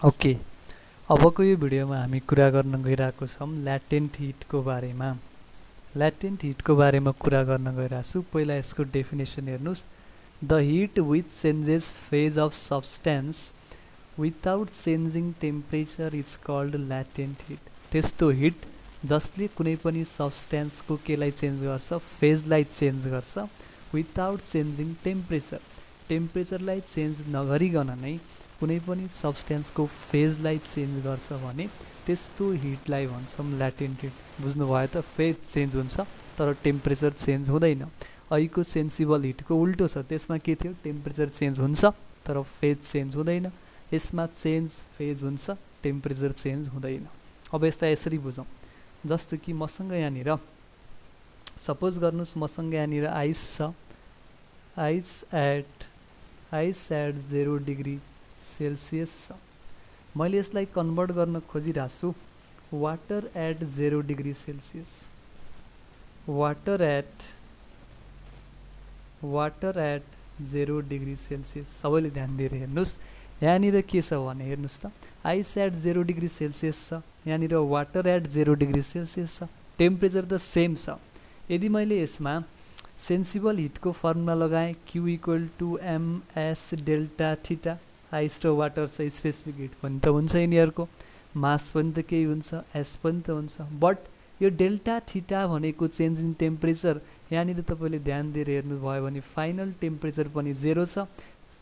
Okay, अबको यो भिडियोमा हामी कुरा गर्न गइरहेको छौँ ल्याटेन्ट हिटको बारेमा। ल्याटेन्ट हिटको बारेमा कुरा गर्न गइरहेको छु। पहिला यसको डेफिनेसन हेर्नुस्। The heat which changes phase of substance without changing temperature is called latent heat. त्यस्तो हिट जसले कुनै पनि सब्सटेन्सको केलाई चेन्ज गर्छ, फेजलाई चेन्ज गर्छ विदाउट चेन्जिङ टेम्परेचर। टेम्परेचरलाई चेन्ज नगरिकन नै कुनै पनि सब्सटेन्सको फेजलाई चेन्ज गर्छ भने त्यस्तो हिटलाई भन्छौँ ल्याटेन्ट हिट। बुझ्नुभयो त? फेज चेन्ज हुन्छ तर टेम्परेचर चेन्ज हुँदैन। अहिलेको सेन्सिबल हिटको उल्टो छ। त्यसमा के थियो? टेम्परेचर चेन्ज हुन्छ तर फेज चेन्ज हुँदैन। यसमा फेज हुन्छ, टेम्परेचर चेन्ज हुँदैन। अब यसलाई यसरी बुझौँ। जस्तो कि मसँग यहाँनिर सपोज गर्नुहोस्, मसँग यहाँनिर आइस छ। आइस एट 0 डिग्री सेल्सियस छ। मैले यसलाई कन्भर्ट गर्न खोजिरहेको छु water at 0 degree Celsius. Water at 0 degree Celsius. सबैले ध्यान दिएर हेर्नुहोस्। यहाँनिर के छ भने हेर्नुहोस् त, आइस एट 0 डिग्री सेल्सियस छ, यहाँनिर वाटर एट 0 डिग्री सेल्सियस छ। टेम्परेचर त सेम छ। यदि मैले यसमा सेन्सिबल हिटको फर्मुला लगाएँ, Q equal to MS delta theta. Ice र वाटर छ, स्पेसिफिक हिट पनि त हुन्छ यिनीहरूको, मास पनि त केही हुन्छ, एस पनि त हुन्छ। बट यो डेल्टा थीटा भनेको चेन्ज इन टेम्परेचर। यहाँनिर तपाईँले ध्यान दिएर हेर्नुभयो भने फाइनल टेम्परेचर पनि 0 छ,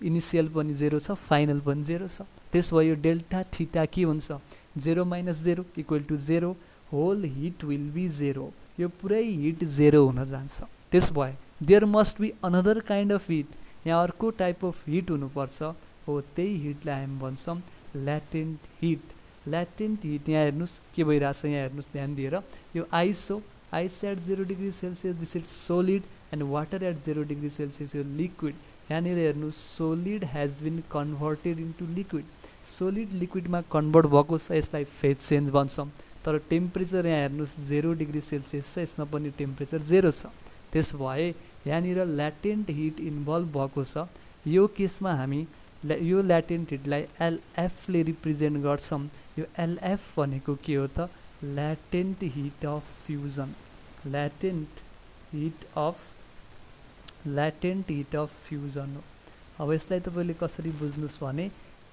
इनिसियल पनि 0 छ, फाइनल पनि 0 छ। त्यस भए यो डेल्टा थीटा के हुन्छ? 0 minus 0 equal to 0, whole heat will be 0। यो पुरै हिट 0 हुन जान्छ। त्यस भए there must be another kind of heat. यहाँ अर्को टाइप अफ हिट हुनुपर्छ, हो त्यही हिटलाई हामी भन्छौँ ल्याटेन्ट हिट। ल्याटेन्ट हिट यहाँ हेर्नुहोस् के भइरहेछ, यहाँ हेर्नुहोस् ध्यान दिएर। यो आइस हो, ice at 0 degree Celsius, this is solid, and water at 0 degree Celsius यो लिक्विड। यहाँनिर हेर्नुहोस्, solid has been converted into liquid. Solid लिक्विडमा कन्भर्ट भएको छ, यसलाई फेज चेन्ज भन्छौँ। तर टेम्परेचर यहाँ हेर्नुहोस् 0 डिग्री सेल्सियस छ, यसमा पनि टेम्परेचर 0 छ। त्यस भए यहाँनिर ल्याटेन्ट हिट इन्भल्भ भएको छ। यो केसमा हामी यो ल्याटेन्ट हिटलाई एलएफले रिप्रेजेन्ट गर्छौँ। यो एलएफ भनेको के हो त? Latent heat of fusion. Latent heat of fusion हो। अब यसलाई तपाईँले कसरी बुझ्नुहोस् भने,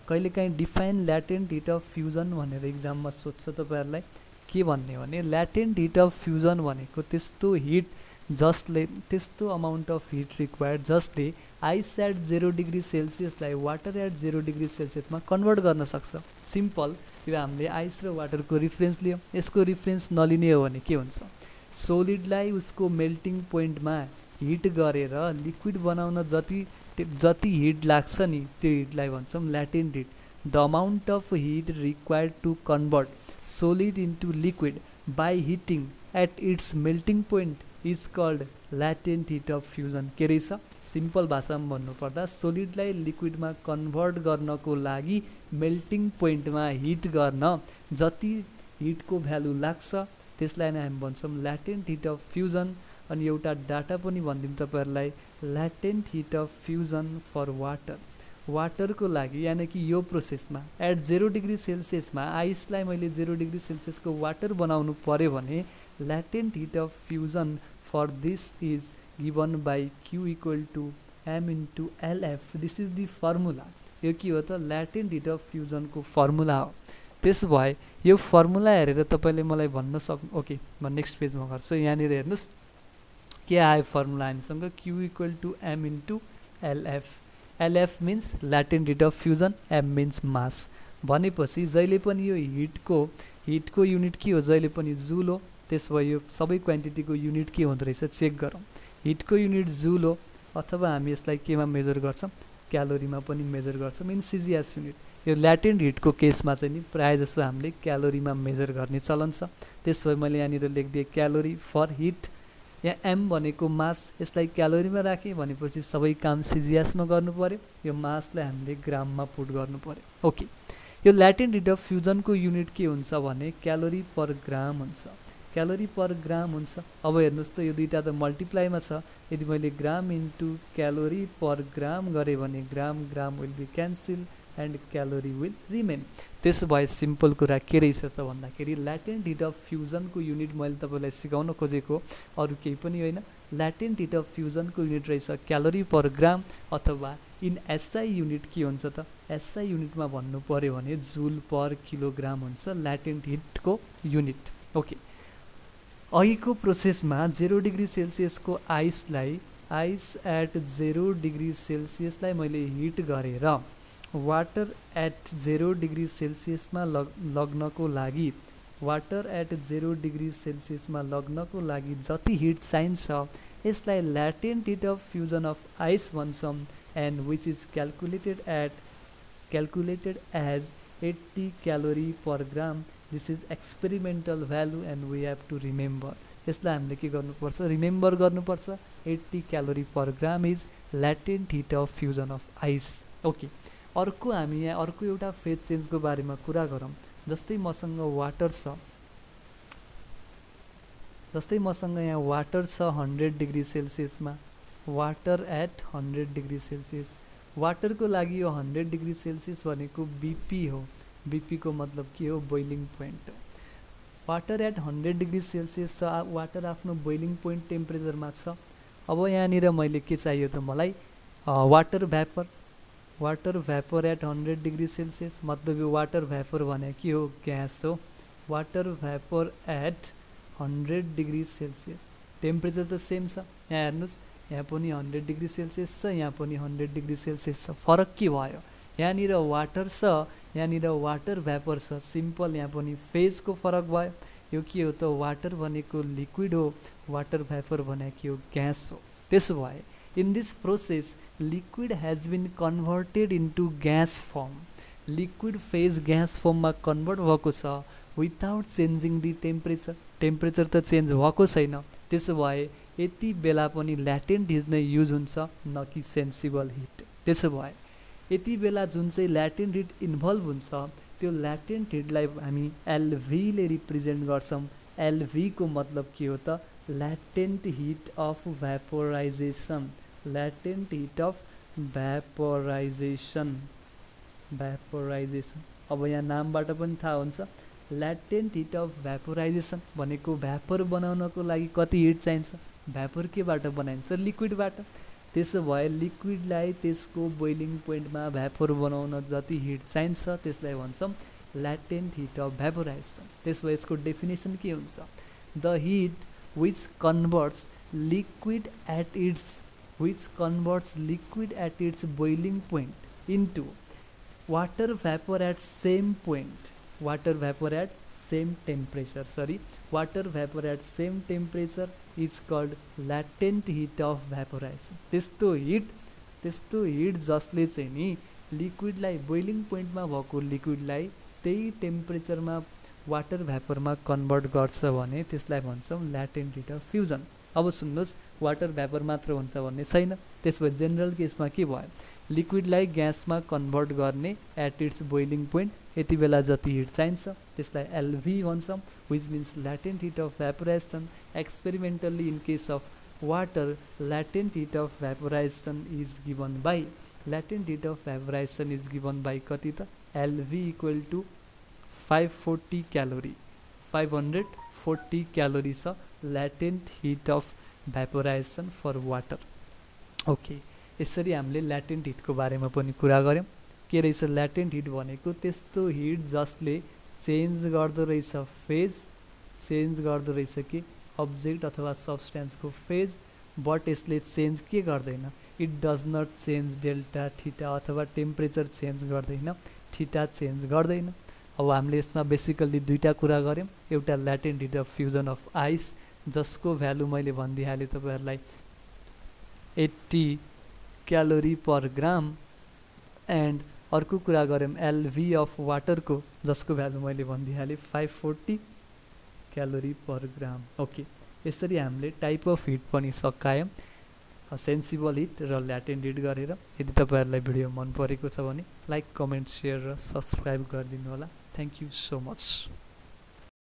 कहिलेकाहीँ define latent heat of fusion भनेर इक्जाममा सोध्छ तपाईँहरूलाई। के भन्ने भने ल्याटेन्ट हिट अफ फ्युजन भनेको त्यस्तो हिट जसले, त्यस्तो अमाउन्ट अफ हिट रिक्वायर्ड जसले आइस एट 0 डिग्री सेल्सियसलाई वाटर एट 0 डिग्री सेल्सियसमा कन्भर्ट गर्न सक्छ। सिम्पल, यो हामीले आइस र वाटरको रिफरेन्स लियौँ। यसको रिफरेन्स नलिने हो भने के हुन्छ? सोलिडलाई उसको मेल्टिङ पोइन्टमा हिट गरेर लिक्विड बनाउन जति हिट लाग्छ नि, त्यो हिटलाई भन्छौँ latent heat. The amount of heat required to convert solid into liquid by heating at its melting point is called latent heat of fusion. के रहेछ? सिम्पल भाषामा भन्नुपर्दा सोलिडलाई लिक्विडमा कन्भर्ट गर्नको लागि मेल्टिङ पोइन्टमा हिट गर्न जति हिटको भ्यालु लाग्छ त्यसलाई नै हामी भन्छौँ ल्याटेन्ट हिट अफ फ्युजन। अनि एउटा डाटा पनि भनिदिउँ तपाईँहरूलाई, latent heat of fusion for वाटरको लागि, यानि कि यो प्रोसेसमा एट 0 डिग्री सेल्सियसमा आइसलाई मैले 0 डिग्री सेल्सियसको वाटर बनाउनु पर्यो भने latent heat of fusion for this is given by Q equal to M into LF. This is the formula. यो के हो त? ल्याटेन्ट हिट अफ फ्युजनको फर्मुला हो। त्यस भए यो फर्मुला हेरेर तपाईँले मलाई भन्न सक्नु। ओके, म नेक्स्ट पेजमा गर्छु। यहाँनिर हेर्नुहोस् के आयो फर्मुला हामीसँग, Q equal to M into LF. LF means latent heat of fusion, M means mass. भनेपछि जहिले पनि यो हिटको युनिट के हो? जहिले पनि जुल हो। त्यस भए यो सबै क्वान्टिटीको युनिट के हुँदो रहेछ चेक गरौँ। हिटको युनिट जुल हो, अथवा हामी यसलाई केमा मेजर गर्छौँ? क्यालोरीमा पनि मेजर गर्छौँ, इन सिजिएस युनिट। यो ल्याटेन्ट हिटको केसमा चाहिँ नि प्रायः जसो हामीले क्यालोरीमा मेजर गर्ने चलन छ। त्यस भए मैले यहाँनिर लेखिदिएँ क्यालोरी फर हिट। यहाँ एम भनेको मास, यसलाई क्यालोरीमा राखेँ भनेपछि सबै काम सिजिएसमा गर्नु पऱ्यो। यो मासलाई हामीले ग्राममा पुट गर्नु पऱ्यो। ओके, यो ल्याटेन्ट हिट अफ फ्युजनको युनिट के हुन्छ भने क्यालोरी पर ग्राम हुन्छ। क्यालोरी पर ग्राम हुन्छ। अब हेर्नुहोस् त, यो दुईवटा त मल्टिप्लाईमा छ। यदि मैले ग्राम इन्टु क्यालोरी पर ग्राम गरेँ भने gram will be cancel, and calorie will remain. त्यसो भए सिम्पल कुरा के रहेछ त भन्दाखेरि ल्याटेन्ट हिट अफ फ्युजनको युनिट मैले तपाईँलाई सिकाउन खोजेको अरू केही पनि होइन। ल्याटेन्ट हिट अफ फ्युजनको युनिट रहेछ क्यालोरी पर ग्राम, अथवा इन एसआई युनिट के हुन्छ त एसआई युनिटमा भन्नु पऱ्यो भने जुल पर किलोग्राम हुन्छ ल्याटेन्ट हिटको युनिट। ओके, अघिको प्रोसेसमा 0 डिग्री सेल्सियसको आइस एट 0 डिग्री सेल्सियसलाई मैले हिट गरेर वाटर एट 0 डिग्री सेल्सियसमा लग्नको लागि जति हिट चाहिन्छ यसलाई latent heat of fusion of ice भन्छौँ, and which is calculated as 80 calorie per gram. This is experimental value and we have to remember. यसलाई हामीले के गर्नुपर्छ, रिमेम्बर गर्नुपर्छ। 80 calorie per gram is latent heat of fusion of ice. Okay, अर्को हामी यहाँ अर्को एउटा फेज चेन्जको बारेमा कुरा गरौँ। जस्तै मसँग यहाँ वाटर छ 100 डिग्री सेल्सियसमा, वाटर एट 100 डिग्री सेल्सियस। वाटरको लागि यो 100 डिग्री सेल्सियस भनेको बीपी हो। बीपी को मतलब के हो, boiling point. Water at 100 degree Celsius छ, वाटर आफ्नो बोइलिङ पोइन्ट टेम्परेचरमा छ। अब यहाँनिर मैले के चाहियो त मलाई water vapour at 100 degree celsius, मतलब यो वाटर भ्यापर भने के हो, ग्यास हो। Water vapour at 100 degree celsius, temperature त सेम छ। यहाँ हेर्नुहोस्, यहाँ पनि 100 डिग्री सेल्सियस छ, यहाँ पनि 100 डिग्री सेल्सियस छ। फरक के भयो, यहाँनिर वाटर छ, यहाँनिर वाटर भ्यापर छ। सिम्पल, यहाँ पनि फेजको फरक भयो। यो के हो त, वाटर भनेको लिक्विड हो, वाटर भ्यापर भने के हो, ग्यास हो। त्यसो भए in this process liquid has been converted into gas form. Liquid phase gas फर्ममा कन्भर्ट भएको छ without changing the temperature. Temperature त चेन्ज भएको छैन। त्यसो भए यति बेला पनि ल्याटेन्ट हिट नै युज हुन्छ, न कि सेन्सिबल हिट। त्यसो भए यति बेला जुन चाहिँ ल्याटेन्ट हिट इन्भल्भ हुन्छ त्यो ल्याटेन्ट हिटलाई हामी एलभीले रिप्रेजेन्ट गर्छौँ। एलभी को मतलब के हो त, latent heat of vaporization. Latent heat of vaporization. अब यहाँ नामबाट पनि थाहा हुन्छ, ल्याटेन्ट हिट अफ भ्यापोराइजेसन भनेको भ्यापर बनाउनको लागि कति हिट चाहिन्छ, भ्यापर केबाट बनाइन्छ, लिक्विडबाट। त्यसो भए लिक्विडलाई त्यसको बोइलिङ पोइन्टमा भ्यापर बनाउन जति हिट चाहिन्छ त्यसलाई भन्छौँ ल्याटेन्ट हिट अफ भ्यापोराइजेसन। त्यसो भए यसको डेफिनेसन के हुन्छ, the hit which converts liquid at its boiling point into water vapor at same temperature is called latent heat of vaporization। त्यस्तो हिट जसले चाहिँ नि लिक्विडलाई बोइलिङ पोइन्टमा भएको लिक्विडलाई त्यही टेम्परेचरमा वाटर भ्यापरमा कन्भर्ट गर्छ भने त्यसलाई भन्छौँ ल्याटेन्ट हिट अफ फ्युजन। अब सुन्नुहोस्, वाटर भ्यापर मात्र हुन्छ भन्ने छैन। त्यसपछि जेनरल केसमा के भयो, लिक्विडलाई ग्यासमा कन्भर्ट गर्ने एट इट्स बोइलिङ पोइन्ट, यति बेला जति हिट चाहिन्छ त्यसलाई एलभी भन्छौँ, which means latent heat of vaporization. Experimentally in case of water latent heat of vaporization is given by कति त, LV equal to 540 calorie. 540 calorie छ latent heat of vaporization for water. Okay, यसरी हामीले latent हिटको बारेमा पनि कुरा गऱ्यौँ। के रहेछ ल्याटेन्ट हिट भनेको, त्यस्तो हिट जसले चेन्ज गर्दो रहेछ फेज, चेन्ज गर्दो रहेछ कि अब्जेक्ट अथवा सब्सटेन्सको फेज, बट यसले चेन्ज के गर्दैन, it does not change delta theta, अथवा टेम्परेचर चेन्ज गर्दैन, थीटा चेन्ज गर्दैन। अब हामीले यसमा बेसिकल्ली दुईवटा कुरा गऱ्यौँ। एउटा latent heat of fusion of ice जसको भ्यालु मैले भनिदिइहालेँ तपाईँहरूलाई 80 क्यालोरी पर ग्राम, एन्ड अर्को कुरा गऱ्यौँ एलभी अफ वाटरको जसको भ्यालु मैले भनिदिइहालेँ 540 क्यालोरी पर ग्राम। ओके, यसरी हामीले टाइप अफ हिट पनि सकायौँ, सेन्सिबल हिट र ल्याटेन्ट हिट गरेर। यदि तपाईँहरूलाई भिडियो मन परेको छ भने लाइक, कमेन्ट, सेयर र सब्सक्राइब गरिदिनु होला। Thank you so much.